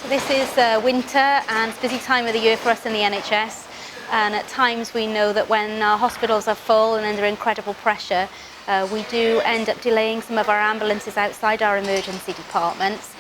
This is winter and it's a busy time of the year for us in the NHS, and at times we know that when our hospitals are full and under incredible pressure, we do end up delaying some of our ambulances outside our emergency departments,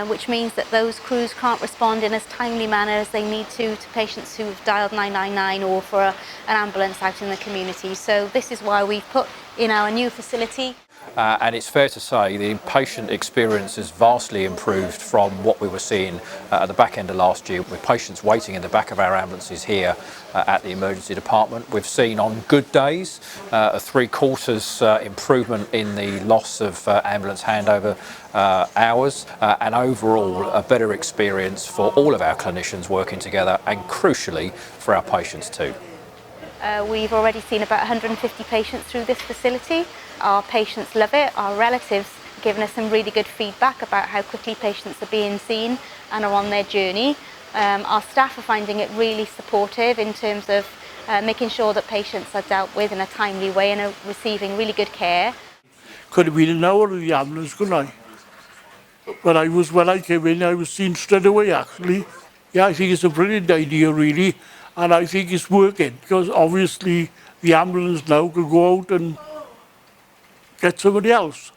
which means that those crews can't respond in as timely manner as they need to patients who've dialed 999 or for an ambulance out in the community. So this is why we've put in our new facility. And it's fair to say the patient experience has vastly improved from what we were seeing at the back end of last year, with patients waiting in the back of our ambulances here at the emergency department. We've seen on good days a 3/4 improvement in the loss of ambulance handover hours, and overall a better experience for all of our clinicians working together, and crucially for our patients too. We've already seen about 150 patients through this facility. Our patients love it. Our relatives have given us some really good feedback about how quickly patients are being seen and are on their journey. Our staff are finding it really supportive in terms of making sure that patients are dealt with in a timely way and are receiving really good care. Could have been an hour in the ambulance, couldn't I? But when I came in, I was seen straight away, actually. Yeah, I think it's a brilliant idea, really. And I think it's working, because obviously the ambulance now could go out and get somebody else.